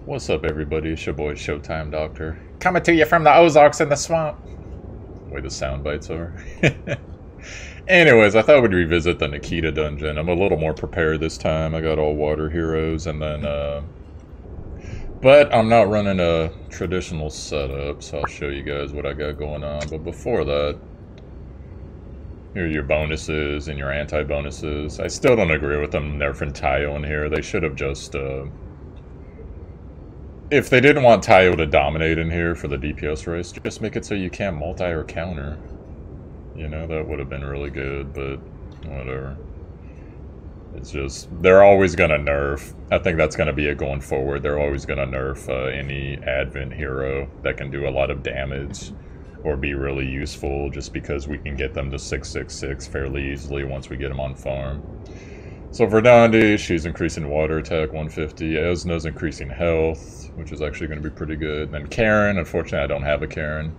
What's up, everybody? It's your boy ShowtimeDr. Coming to you from the Ozarks in the swamp. Way the sound bites are. Anyways, I thought we'd revisit the Nikita dungeon. I'm a little more prepared this time. I got all water heroes, and then, but I'm not running a traditional setup, so I'll show you guys what I got going on. But before that, here are your bonuses and your anti-bonuses. I still don't agree with them nerfing Tayo in here. They should have just, if they didn't want Tayo to dominate in here for the DPS race, just make it so you can't multi or counter. You know, that would have been really good, but whatever. It's just, they're always going to nerf. I think that's going to be it going forward. They're always going to nerf any Advent hero that can do a lot of damage or be really useful, just because we can get them to 666 fairly easily once we get them on farm. So Verdandi, she's increasing water attack 150. Esna's increasing health, which is actually going to be pretty good. Then Karen, unfortunately I don't have a Karen.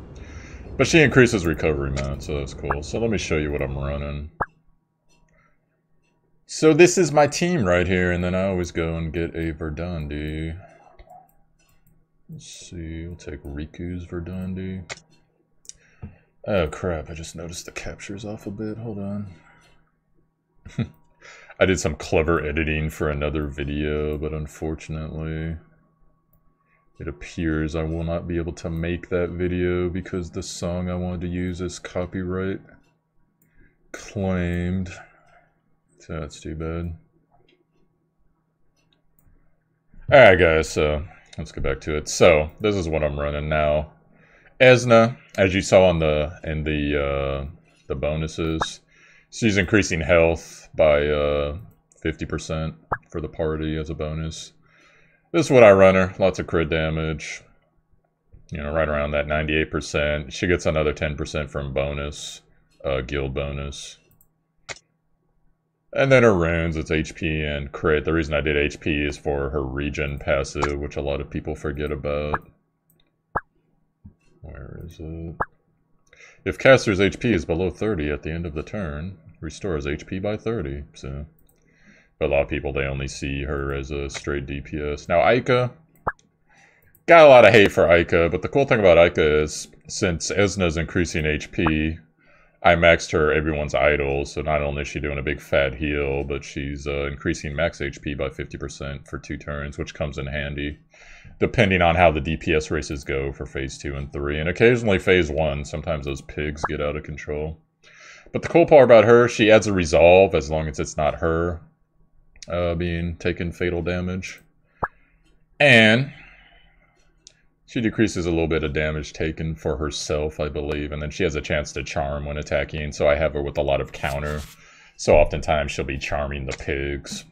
But she increases recovery amount, so that's cool. So let me show you what I'm running. So this is my team right here, and then I always go and get a Verdandi. Let's see, we'll take Riku's Verdandi. Oh crap, I just noticed the capture's off a bit, hold on. I did some clever editing for another video, but unfortunately, it appears I will not be able to make that video because the song I wanted to use is copyright claimed. So that's too bad. Alright guys, so let's get back to it. So, this is what I'm running now. Esna, as you saw in the bonuses, she's increasing health by 50% for the party as a bonus. This is what I run her. Lots of crit damage. You know, right around that 98%. She gets another 10% from bonus, guild bonus. And then her runes, it's HP and crit. The reason I did HP is for her regen passive, which a lot of people forget about. Where is it? If caster's HP is below 30 at the end of the turn, restores HP by 30, so. But a lot of people, they only see her as a straight DPS. Now Aika, got a lot of hate for Aika, but the cool thing about Aika is, since Esna's increasing HP, I maxed her everyone's idol, so not only is she doing a big fat heal, but she's increasing max HP by 50% for 2 turns, which comes in handy, depending on how the DPS races go for Phase 2 and 3, and occasionally Phase 1, sometimes those pigs get out of control. But the cool part about her, she adds a resolve as long as it's not her being taken fatal damage. And she decreases a little bit of damage taken for herself, I believe, and then she has a chance to charm when attacking, so I have her with a lot of counter. So oftentimes she'll be charming the pigs.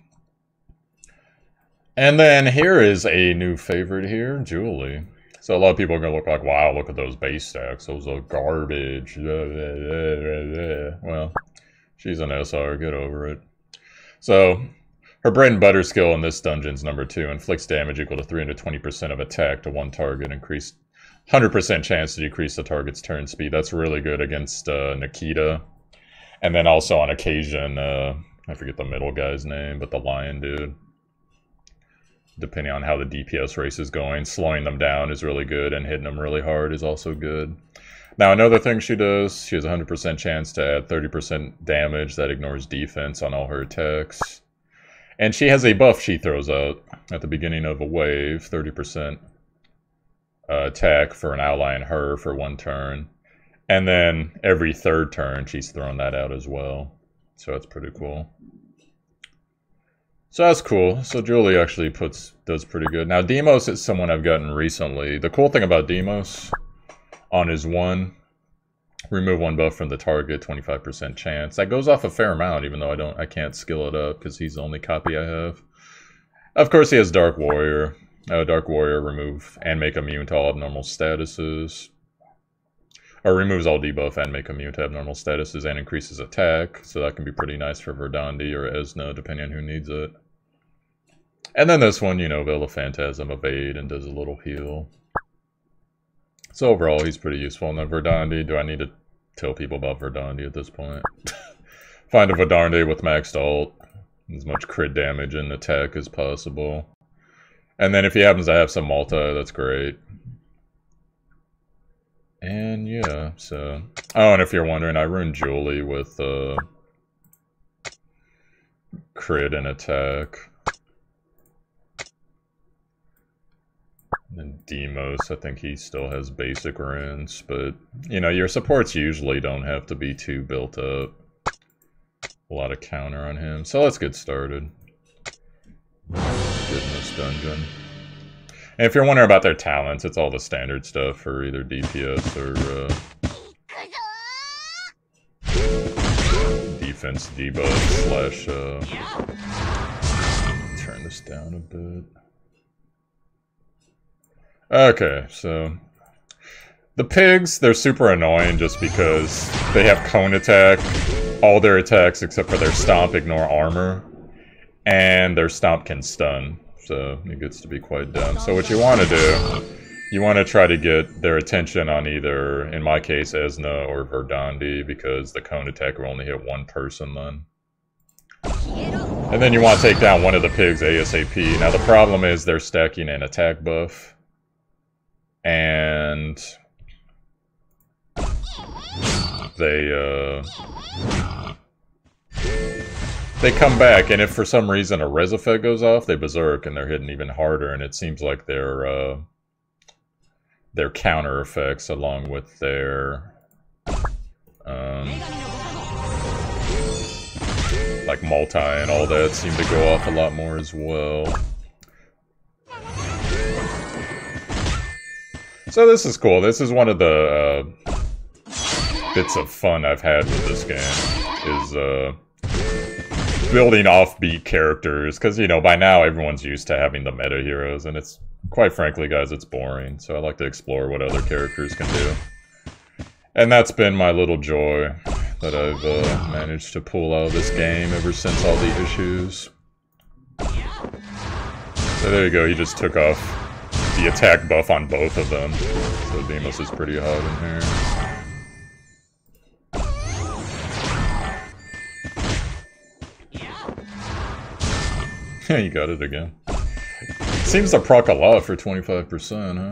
And then here is a new favorite here, Julie. So a lot of people are going to look like, wow, look at those base stacks, those are garbage. Well, she's an SR, get over it. So, her bread and butter skill in this dungeon's number 2, inflicts damage equal to 320% of attack to one target, increased 100% chance to decrease the target's turn speed. That's really good against Nikita. And then also on occasion, I forget the middle guy's name, but the lion dude. Depending on how the DPS race is going, slowing them down is really good, and hitting them really hard is also good. Now another thing she does, she has a 100% chance to add 30% damage that ignores defense on all her attacks. And she has a buff she throws out at the beginning of a wave, 30% attack for an ally and her for 1 turn. And then every 3rd turn she's throwing that out as well. So that's pretty cool. So that's cool. So Julie actually does pretty good. Now Demos is someone I've gotten recently. The cool thing about Demos, on his 1, remove 1 buff from the target, 25% chance. That goes off a fair amount, even though I can't skill it up because he's the only copy I have. Of course he has Dark Warrior. Dark Warrior remove and make immune to all abnormal statuses. Or removes all debuff and make immune to abnormal statuses and increases attack. So that can be pretty nice for Verdandi or Esna, depending on who needs it. And then this one, you know, Veil of Phantasm, evade, and does a little heal. So overall, he's pretty useful. And then Verdandi, do I need to tell people about Verdandi at this point? Find a Verdandi with maxed ult, as much crit damage and attack as possible. And then if he happens to have some multi, that's great. And yeah, so... Oh, and if you're wondering, I ruined Julie with crit and attack. And Demos, I think he still has basic runes, but, you know, your supports usually don't have to be too built up. A lot of counter on him, so let's get started. Get in this dungeon. And if you're wondering about their talents, it's all the standard stuff for either DPS or defense debuff slash turn this down a bit. Okay, so the pigs, they're super annoying just because they have cone attack. All their attacks except for their stomp ignore armor, and their stomp can stun. So it gets to be quite dumb. So what you want to do, you want to try to get their attention on either, in my case, Esna or Verdandi, because the cone attack will only hit one person then. And then you want to take down one of the pigs ASAP. Now the problem is they're stacking an attack buff. And they come back, and if for some reason a res effect goes off, they berserk and they're hitting even harder, and it seems like their counter effects along with their like multi and all that seem to go off a lot more as well. So this is cool. This is one of the bits of fun I've had with this game, is building offbeat characters, because, you know, by now everyone's used to having the meta heroes, and it's, quite frankly, guys, it's boring, so I like to explore what other characters can do. And that's been my little joy that I've managed to pull out of this game ever since all the issues. So there you go, he just took off the attack buff on both of them, so Demos is pretty hot in here. Yeah, you got it again. Seems to proc a lot for 25%, huh?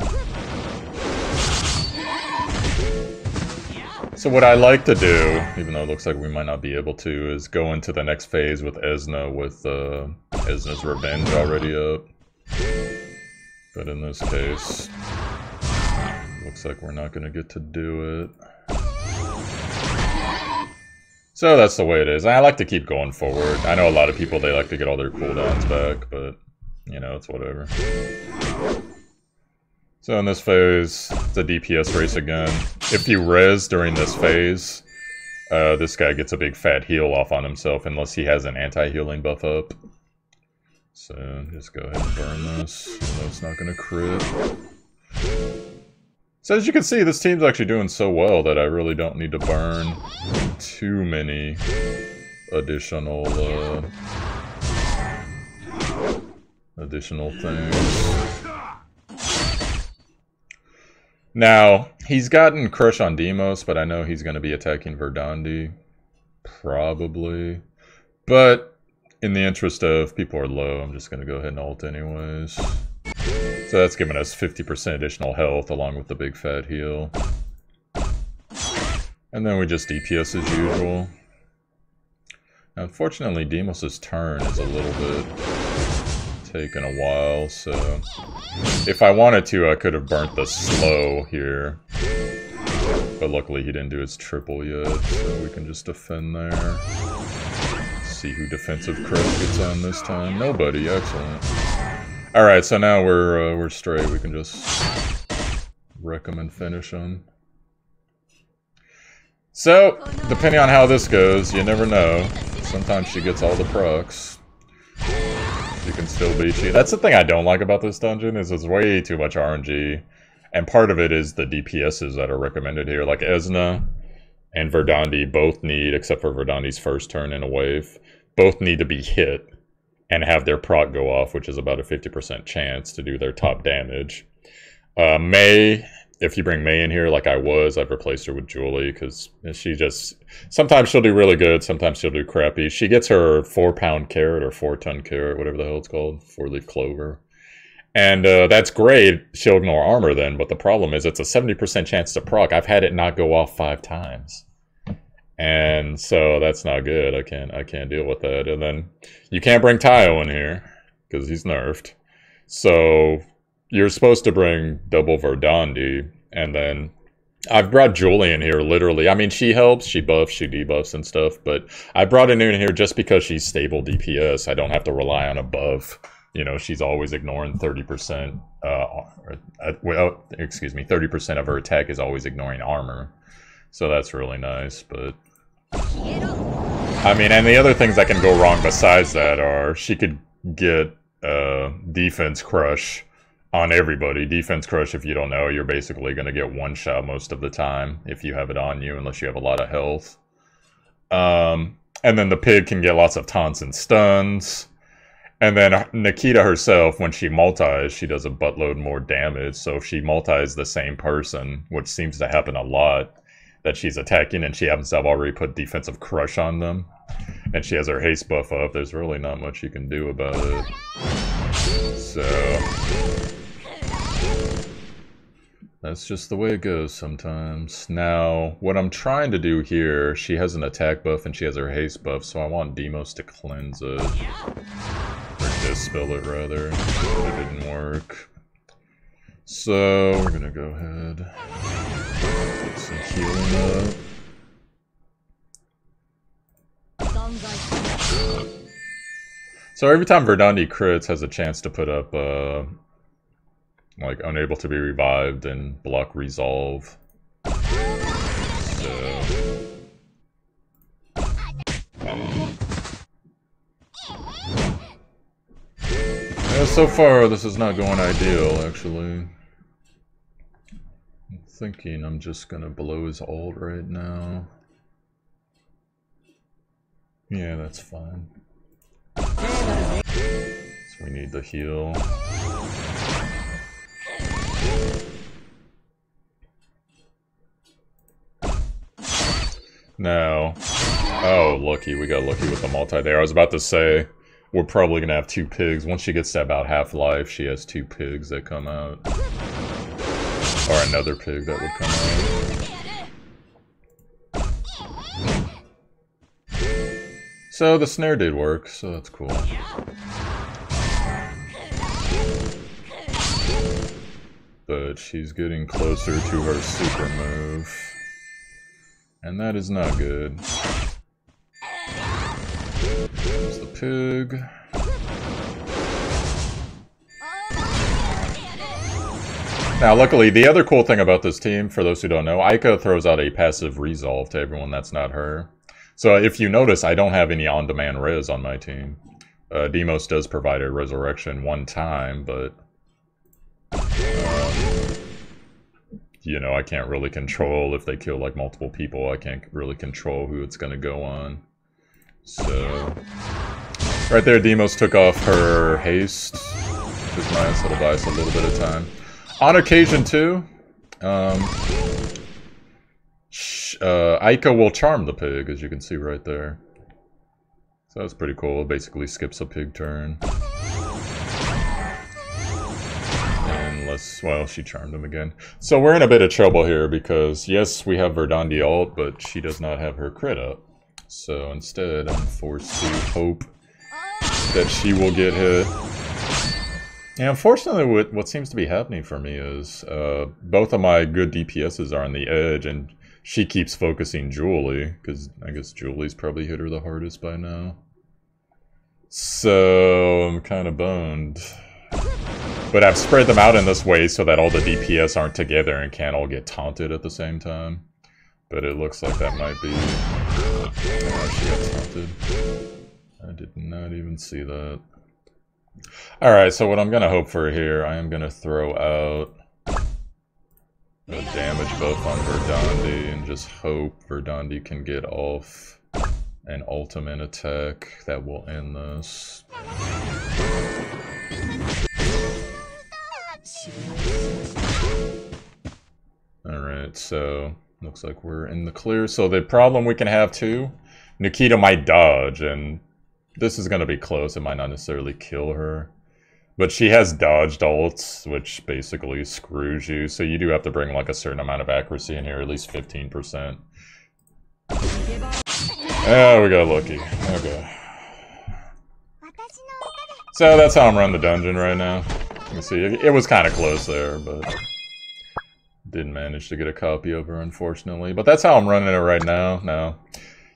So what I like to do, even though it looks like we might not be able to, is go into the next phase with Esna, with Esna's Revenge already up. But in this case, looks like we're not going to get to do it. So that's the way it is. I like to keep going forward. I know a lot of people, they like to get all their cooldowns back, but, you know, it's whatever. So in this phase, it's a DPS race again. If you res during this phase, this guy gets a big fat heal off on himself unless he has an anti-healing buff up. So just go ahead and burn this, even though it's not going to crit. So as you can see, this team's actually doing so well that I really don't need to burn too many additional things. Now, he's gotten Crush on Demos, but I know he's going to be attacking Verdandi. Probably. But in the interest of people are low, I'm just going to go ahead and ult anyways. So that's giving us 50% additional health along with the big fat heal. And then we just DPS as usual. Now, unfortunately, Demos' turn is a little bit taking a while, so if I wanted to, I could have burnt the slow here. But luckily he didn't do his triple yet, so we can just defend there. See who defensive crush gets on this time. Nobody, excellent. Alright, so now we're straight. We can just wreck them and finish them. So, depending on how this goes, you never know. Sometimes she gets all the procs. She can still beat you. That's the thing I don't like about this dungeon, is it's way too much RNG. And part of it is the DPSs that are recommended here. Like Esna and Verdandi both need, except for Verdandi's first turn in a wave, both need to be hit and have their proc go off, which is about a 50% chance to do their top damage. May, if you bring May in here like I was, I've replaced her with Julie, because she just, sometimes she'll do really good, sometimes she'll do crappy. She gets her 4-pound carrot or 4-ton carrot, whatever the hell it's called, 4-leaf clover. And that's great. She'll ignore armor then, but the problem is it's a 70% chance to proc. I've had it not go off 5 times. And so that's not good. I can't deal with that. And then you can't bring Taio in here because he's nerfed. So you're supposed to bring double Verdandi, and then I've brought Julie in here literally. I mean, she helps, she buffs, she debuffs and stuff, but I brought her in here just because she's stable DPS. I don't have to rely on a buff. You know, she's always ignoring 30%. Excuse me, 30% of her attack is always ignoring armor. So that's really nice, but I mean, and the other things that can go wrong besides that are she could get defense crush on everybody. Defense crush, if you don't know, you're basically going to get one shot most of the time if you have it on you, unless you have a lot of health. And then the pig can get lots of taunts and stuns. And then Nikita herself, when she multis, she does a buttload more damage. So if she multis the same person, which seems to happen a lot, that she's attacking and she happens to have already put defensive crush on them, and she has her haste buff up, there's really not much you can do about it. So that's just the way it goes sometimes. Now, what I'm trying to do here, she has an attack buff and she has her haste buff, so I want Demos to cleanse it. Or dispel it, rather. It didn't work. So, we're gonna go ahead. Get some healing up. So every time Verdandi crits, has a chance to put up, like, unable to be revived and block resolve. So... yeah, so far, this is not going ideal, actually. I'm thinking I'm just gonna blow his ult right now. Yeah, that's fine. So we need the heal. Now, oh, lucky, we got lucky with the multi there. I was about to say, we're probably gonna have 2 pigs. Once she gets to about half-life, she has 2 pigs that come out. Or another pig that would come out. So the snare did work, so that's cool. But she's getting closer to her super move. And that is not good. There's the pig. Now, luckily, the other cool thing about this team, for those who don't know, Aika throws out a passive resolve to everyone that's not her. So if you notice, I don't have any on-demand res on my team. Demos does provide a resurrection one time, but... you know, I can't really control if they kill, like, multiple people. I can't really control who it's gonna go on. So... right there, Demos took off her haste, which is nice. That'll buy us a little bit of time. On occasion, too, Aika will charm the pig, as you can see right there. So that's pretty cool. It basically skips a pig turn. Unless, well, she charmed him again. So we're in a bit of trouble here because, yes, we have Verdandi ult, but she does not have her crit up. So instead, I'm forced to hope that she will get hit. And unfortunately, what seems to be happening for me is both of my good DPSs are on the edge, and she keeps focusing Julie, because I guess Julie's probably hit her the hardest by now. So I'm kind of boned. But I've spread them out in this way so that all the DPS aren't together and can't all get taunted at the same time. But it looks like that might be... oh, she got taunted. I did not even see that. Alright, so what I'm gonna hope for here, I am gonna throw out a damage buff on Verdandi and just hope Verdandi can get off an ultimate attack that will end this. Alright, so looks like we're in the clear. So the problem we can have too, Nikita might dodge, and this is going to be close. It might not necessarily kill her. But she has dodged ults, which basically screws you. So you do have to bring like a certain amount of accuracy in here, at least 15%. Oh, we got lucky. Okay. So that's how I'm running the dungeon right now. You can see, it was kind of close there, but didn't manage to get a copy of her, unfortunately. But that's how I'm running it right now. Now,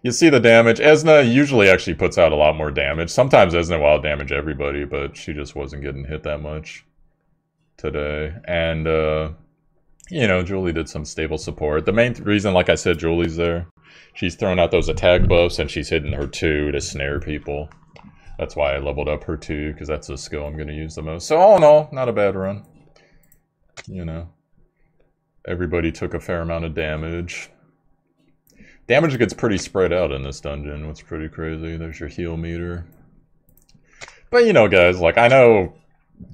you see the damage. Esna usually actually puts out a lot more damage. Sometimes Esna will out-damage everybody, but she just wasn't getting hit that much today. And, you know, Julie did some stable support. The main reason, like I said, Julie's there. She's throwing out those attack buffs, and she's hitting her 2 to snare people. That's why I leveled up her 2, because that's the skill I'm going to use the most. So, all in all, not a bad run. You know. Everybody took a fair amount of damage. Damage gets pretty spread out in this dungeon, which is pretty crazy. There's your heal meter. But, you know, guys, like, I know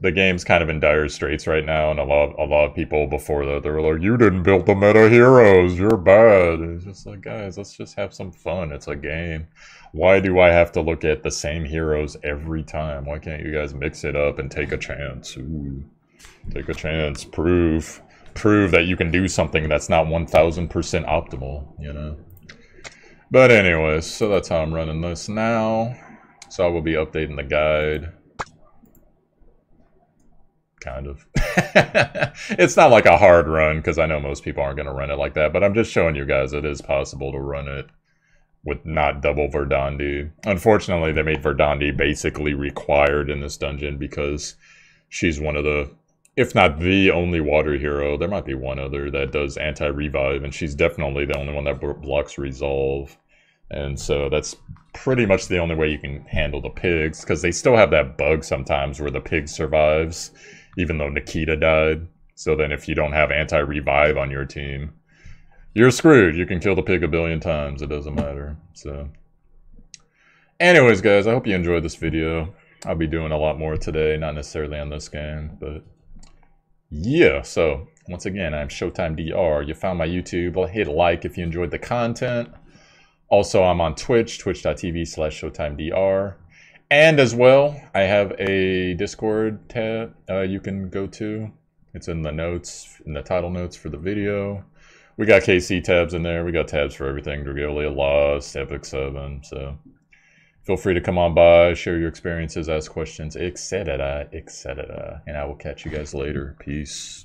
the game's kind of in dire straits right now, and a lot of people before that, they were like, you didn't build the meta heroes, you're bad. It's just like, guys, let's just have some fun. It's a game. Why do I have to look at the same heroes every time? Why can't you guys mix it up and take a chance? Ooh, take a chance. Prove that you can do something that's not 1000% optimal, you know? But anyways, so that's how I'm running this now. So I will be updating the guide. Kind of. It's not like a hard run, because I know most people aren't going to run it like that, but I'm just showing you guys it is possible to run it with not double Verdandi. Unfortunately, they made Verdandi basically required in this dungeon because she's one of the, if not the only water hero, there might be one other that does anti-revive, and she's definitely the only one that blocks resolve. And so that's pretty much the only way you can handle the pigs, because they still have that bug sometimes where the pig survives, even though Nikita died. So then if you don't have anti-revive on your team, you're screwed. You can kill the pig a billion times. It doesn't matter. So anyways, guys, I hope you enjoyed this video. I'll be doing a lot more today, not necessarily on this game, but yeah. So once again, I'm ShowtimeDr. You found my YouTube. Hit like if you enjoyed the content. Also, I'm on Twitch, twitch.tv/ShowtimeDr. And as well, I have a Discord tab you can go to. It's in the notes, in the title notes for the video. We got KC tabs in there. We got tabs for everything. Regalia, Lost, Epic 7. So feel free to come on by, share your experiences, ask questions, etc., etc. And I will catch you guys later. Peace.